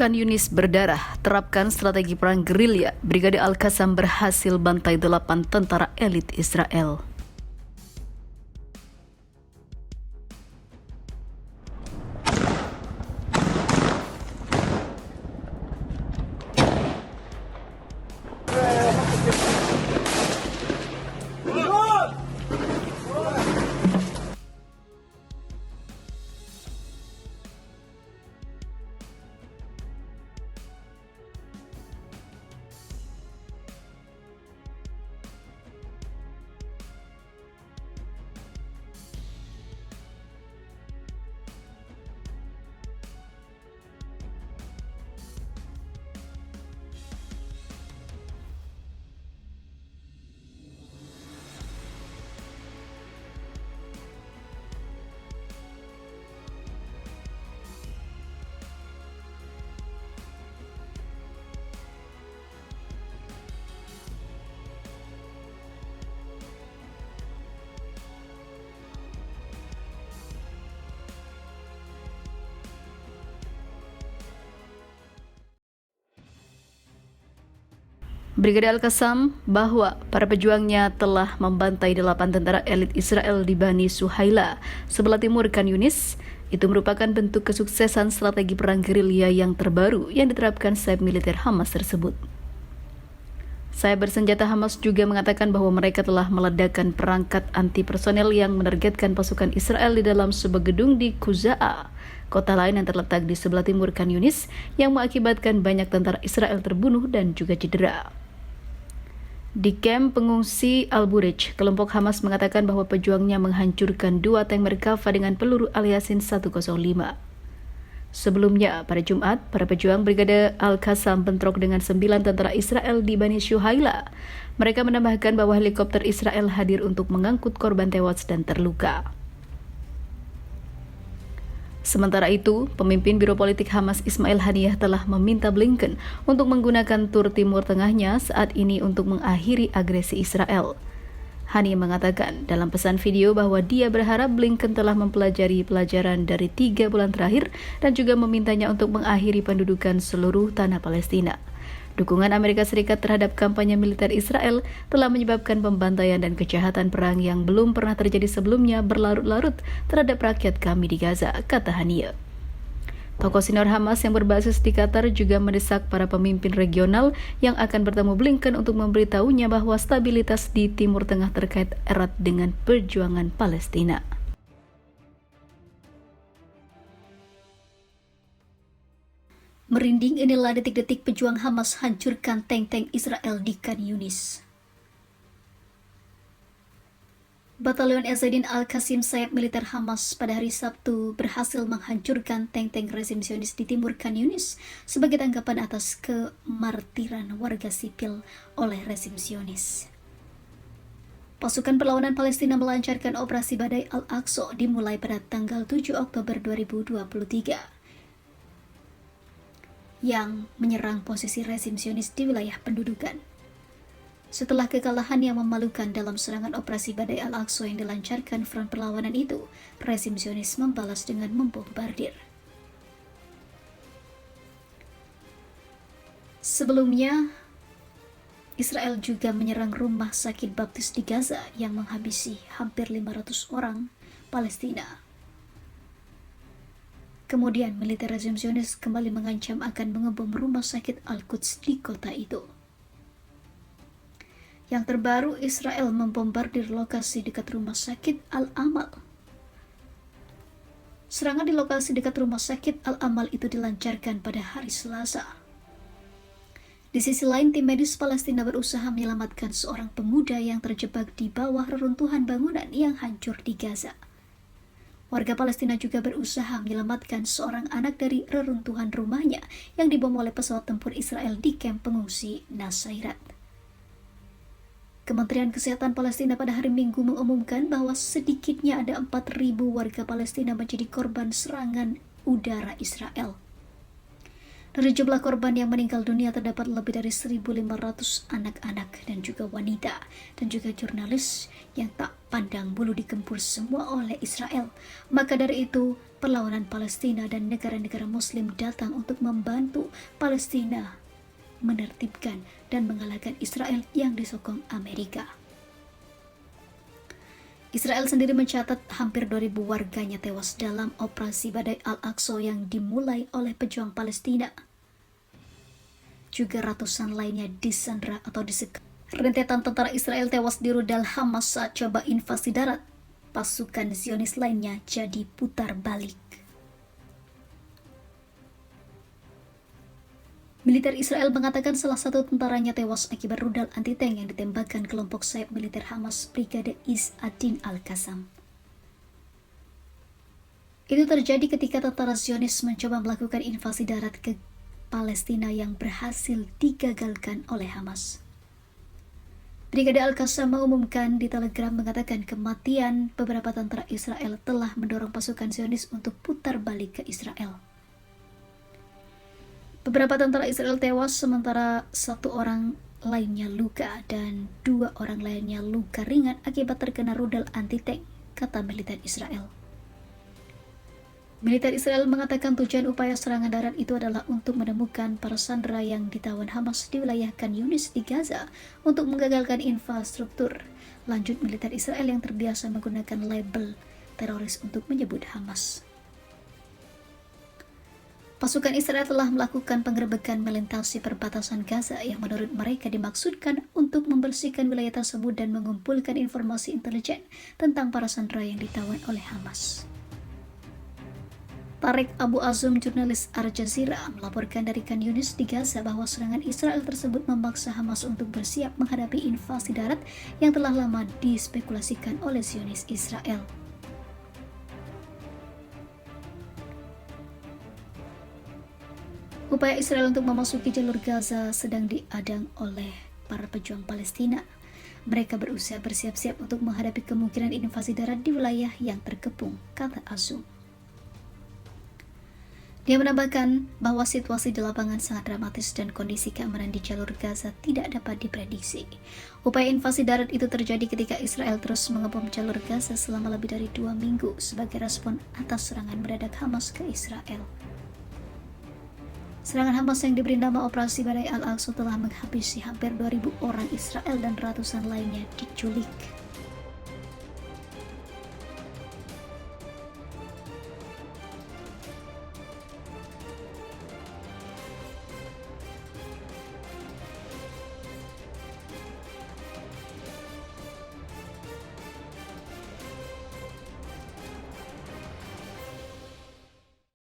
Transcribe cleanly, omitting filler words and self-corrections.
Khan Yunis berdarah, terapkan strategi perang gerilya. Brigade Al-Qassam berhasil bantai 8 tentara elit Israel. Brigade Al-Qassam bahwa para pejuangnya telah membantai 8 tentara elit Israel di Bani Suhaila, sebelah timur Khan Yunis. Itu merupakan bentuk kesuksesan strategi perang gerilya yang terbaru yang diterapkan sayap militer Hamas tersebut. Sayap bersenjata Hamas juga mengatakan bahwa mereka telah meledakkan perangkat anti personel yang menargetkan pasukan Israel di dalam sebuah gedung di Quza'a, kota lain yang terletak di sebelah timur Khan Yunis, yang mengakibatkan banyak tentara Israel terbunuh dan juga cedera. Di kamp pengungsi Al-Burej, kelompok Hamas mengatakan bahwa pejuangnya menghancurkan 2 tank Merkava dengan peluru Al-Yasin 105. Sebelumnya, pada Jumat, para pejuang Brigade Al-Qassam bentrok dengan 9 tentara Israel di Bani Suhaila. Mereka menambahkan bahwa helikopter Israel hadir untuk mengangkut korban tewas dan terluka. Sementara itu, pemimpin Biro Politik Hamas Ismail Haniyah telah meminta Blinken untuk menggunakan tur Timur Tengahnya saat ini untuk mengakhiri agresi Israel. Haniyah mengatakan dalam pesan video bahwa dia berharap Blinken telah mempelajari pelajaran dari 3 bulan terakhir dan juga memintanya untuk mengakhiri pendudukan seluruh tanah Palestina. Dukungan Amerika Serikat terhadap kampanye militer Israel telah menyebabkan pembantaian dan kejahatan perang yang belum pernah terjadi sebelumnya berlarut-larut terhadap rakyat kami di Gaza, kata Haniyah. Tokoh senior Hamas yang berbasis di Qatar juga mendesak para pemimpin regional yang akan bertemu Blinken untuk memberitahunya bahwa stabilitas di Timur Tengah terkait erat dengan perjuangan Palestina. Merinding, inilah detik-detik pejuang Hamas hancurkan tank-tank Israel di Khan Yunis. Batalion Ezzedin Al-Qassam sayap militer Hamas pada hari Sabtu berhasil menghancurkan tank-tank rezim Zionis di timur Khan Yunis sebagai tanggapan atas kemartiran warga sipil oleh rezim Zionis. Pasukan perlawanan Palestina melancarkan operasi Badai Al-Aqsa dimulai pada tanggal 7 Oktober 2023. Yang menyerang posisi rezim Zionis di wilayah pendudukan. Setelah kekalahan yang memalukan dalam serangan operasi Badai Al-Aqsa yang dilancarkan front perlawanan itu, rezim Zionis membalas dengan membombardir. Sebelumnya, Israel juga menyerang rumah sakit baptis di Gaza yang menghabisi hampir 500 orang Palestina. Kemudian militer rezim Zionis kembali mengancam akan mengebom rumah sakit Al-Quds di kota itu. Yang terbaru, Israel membombardir lokasi dekat rumah sakit Al-Amal. Serangan di lokasi dekat rumah sakit Al-Amal itu dilancarkan pada hari Selasa. Di sisi lain, tim medis Palestina berusaha menyelamatkan seorang pemuda yang terjebak di bawah reruntuhan bangunan yang hancur di Gaza. Warga Palestina juga berusaha menyelamatkan seorang anak dari reruntuhan rumahnya yang dibom oleh pesawat tempur Israel di kamp pengungsi Nusairat. Kementerian Kesehatan Palestina pada hari Minggu mengumumkan bahwa sedikitnya ada 4.000 warga Palestina menjadi korban serangan udara Israel. Dari jumlah korban yang meninggal dunia terdapat lebih dari 1.500 anak-anak dan juga wanita dan juga jurnalis yang tak pandang bulu digempur semua oleh Israel. Maka dari itu, perlawanan Palestina dan negara-negara Muslim datang untuk membantu Palestina menertibkan dan mengalahkan Israel yang disokong Amerika. Israel sendiri mencatat hampir 2.000 warganya tewas dalam operasi Badai Al-Aqsa yang dimulai oleh pejuang Palestina. Juga ratusan lainnya disandra atau disekap. Rentetan tentara Israel tewas di rudal Hamas saat coba invasi darat. Pasukan Zionis lainnya jadi putar balik. Militer Israel mengatakan salah satu tentaranya tewas akibat rudal anti-tank yang ditembakkan kelompok sayap militer Hamas Brigade Izz ad-Din al-Qassam. Itu terjadi ketika tentara Zionis mencoba melakukan invasi darat ke Palestina yang berhasil digagalkan oleh Hamas. Brigade al-Qassam mengumumkan di Telegram mengatakan kematian beberapa tentara Israel telah mendorong pasukan Zionis untuk putar balik ke Israel. Beberapa tentara Israel tewas sementara 1 orang lainnya luka dan 2 orang lainnya luka ringan akibat terkena rudal anti-tank, kata militer Israel. Militer Israel mengatakan tujuan upaya serangan darat itu adalah untuk menemukan para sandera yang ditawan Hamas di wilayah Khan Yunis di Gaza untuk menggagalkan infrastruktur. Lanjut, militer Israel yang terbiasa menggunakan label teroris untuk menyebut Hamas. Pasukan Israel telah melakukan penggerebekan melintasi perbatasan Gaza yang menurut mereka dimaksudkan untuk membersihkan wilayah tersebut dan mengumpulkan informasi intelijen tentang para sandera yang ditawan oleh Hamas. Tarek Abu Azum, jurnalis Al Jazeera, melaporkan dari Khan Yunis di Gaza bahwa serangan Israel tersebut memaksa Hamas untuk bersiap menghadapi invasi darat yang telah lama dispekulasikan oleh Zionis Israel. Upaya Israel untuk memasuki jalur Gaza sedang diadang oleh para pejuang Palestina. Mereka berusaha bersiap-siap untuk menghadapi kemungkinan invasi darat di wilayah yang terkepung, kata Azum. Dia menambahkan bahwa situasi di lapangan sangat dramatis dan kondisi keamanan di jalur Gaza tidak dapat diprediksi. Upaya invasi darat itu terjadi ketika Israel terus mengebom jalur Gaza selama lebih dari 2 minggu sebagai respon atas serangan mendadak Hamas ke Israel. Serangan Hamas yang diberi nama Operasi Badai Al-Aqsa telah menghabisi hampir 2.000 orang Israel dan ratusan lainnya diculik.